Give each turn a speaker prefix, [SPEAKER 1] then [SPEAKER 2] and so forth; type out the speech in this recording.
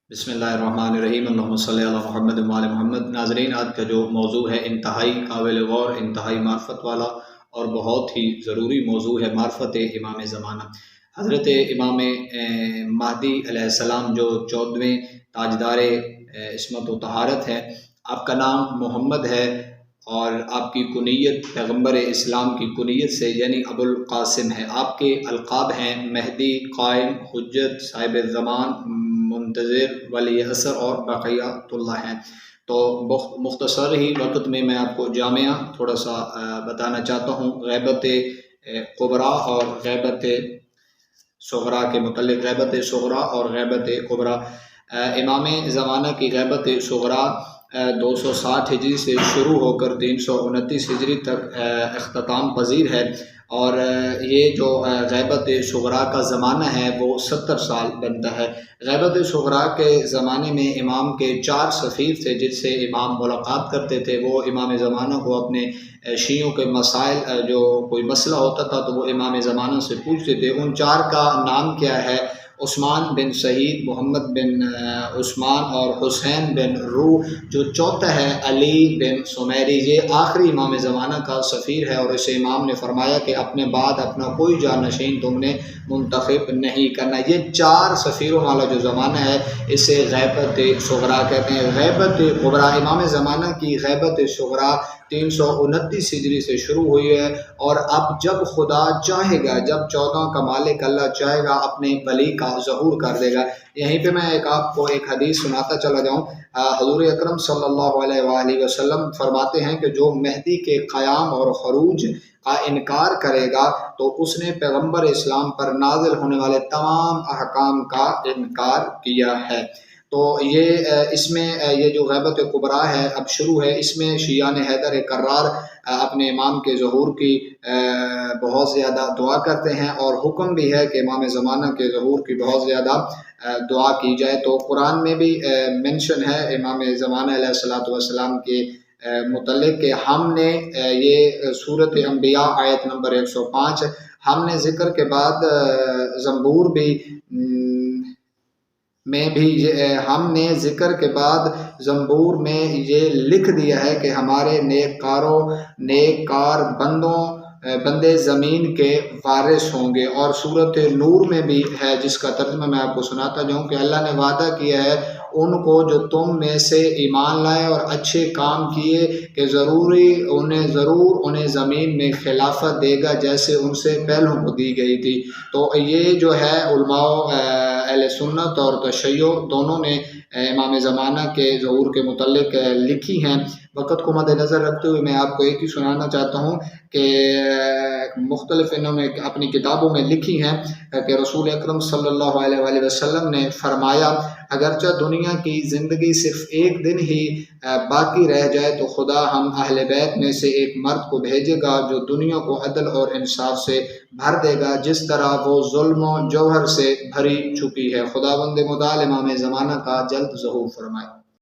[SPEAKER 1] بسم اللہ الرحمن الرحیم، اللہم صلی علی محمد و علی محمد۔ ناظرین، آج کا جو موضوع ہے انتہائی قابل غور، انتہائی معرفت والا اور بہت ہی ضروری موضوع ہے، معرفت امام زمانہ حضرت امام مہدی علیہ السلام، جو 14ویں تاجدار عصمت و طہارت ہے۔ آپ کا نام محمد ہے اور آپ کی کنیت پیغمبر اسلام کی کنیت سے یعنی ابو القاسم ہے۔ آپ کے القاب ہیں مہدی، قائم، حجت، صاحب زمان، منتظر، ولی اثر اور بقیۃ اللہ ہیں۔ تو مختصر ہی وقت میں آپ کو جامعہ تھوڑا سا بتانا چاہتا ہوں غیبت کبریٰ اور غیبت صغریٰ کے متعلق۔ غیبت صغریٰ اور غیبت کبریٰ۔ امام زمانہ کی غیبت صغریٰ 260 ہجری سے شروع ہو کر 329 ہجری تک اختتام پذیر ہے، اور یہ جو غیبت صغریٰ کا زمانہ ہے وہ 70 سال بنتا ہے۔ غیبت صغریٰ کے زمانے میں امام کے 4 سفیر تھے جس سے امام ملاقات کرتے تھے۔ وہ امام زمانہ کو اپنے شیعوں کے مسائل، جو کوئی مسئلہ ہوتا تھا تو وہ امام زمانہ سے پوچھتے تھے۔ ان 4 کا نام کیا ہے؟ عثمان بن سعید، محمد بن عثمان اور حسین بن روح۔ جو چوتھا ہے علی بن سمیری، یہ آخری امام زمانہ کا سفیر ہے، اور اسے امام نے فرمایا کہ اپنے بعد اپنا کوئی جانشین تم نے منتخب نہیں کرنا۔ یہ 4 سفیروں والا جو زمانہ ہے اسے غیبت صغریٰ کہتے ہیں۔ غیبت کبریٰ، امام زمانہ کی غیبت صغریٰ 329 ہجری سے شروع ہوئی ہے، اور اب جب خدا چاہے گا، جب 14 کا مالک اللہ چاہے گا، اپنے ولی کا ظہور کر دے گا۔ یہیں پہ میں آپ کو ایک حدیث سناتا چلا جاؤں۔ حضور اکرم صلی اللہ علیہ وآلہ وسلم فرماتے ہیں کہ جو مہدی کے قیام اور خروج کا انکار کرے گا تو اس نے پیغمبر اسلام پر نازل ہونے والے تمام احکام کا انکار کیا ہے۔ تو اس میں یہ جو غیبت کبریٰ ہے اب شروع ہے، اس میں شیعہ حیدر کرار اپنے امام کے ظہور کی بہت زیادہ دعا کرتے ہیں، اور حکم بھی ہے کہ امام زمانہ کے ظہور کی بہت زیادہ دعا کی جائے۔ تو قرآن میں بھی منشن ہے امام زمانہ علیہ السلام کے متعلق کہ ہم نے یہ سورۃ انبیاء آیت نمبر 105، ہم نے ذکر کے بعد زبور میں یہ لکھ دیا ہے کہ ہمارے نیک کار بندے زمین کے وارث ہوں گے۔ اور سورۃ نور میں بھی ہے جس کا ترجمہ میں آپ کو سناتا جاؤں کہ اللہ نے وعدہ کیا ہے ان کو جو تم میں سے ایمان لائے اور اچھے کام کیے کہ ضرور انہیں زمین میں خلافت دے گا جیسے ان سے پہلوں کو دی گئی تھی۔ تو یہ جو ہے علماء اہل سنت اور تشیع دونوں نے امام زمانہ کے ظہور کے متعلق لکھی ہیں۔ وقت کو مد نظر رکھتے ہوئے میں آپ کو ایک ہی سنانا چاہتا ہوں کہ مختلف انہوں نے اپنی کتابوں میں لکھی ہیں کہ رسول اکرم صلی اللہ علیہ وآلہ وسلم نے فرمایا اگرچہ دنیا کی زندگی صرف ایک دن ہی باقی رہ جائے تو خدا ہم اہل بیت میں سے ایک مرد کو بھیجے گا جو دنیا کو عدل اور انصاف سے بھر دے گا جس طرح وہ ظلم و جوہر سے بھری چکی ہے۔ خداوند متعال امام زمانہ کا جلد ظہور فرمائے۔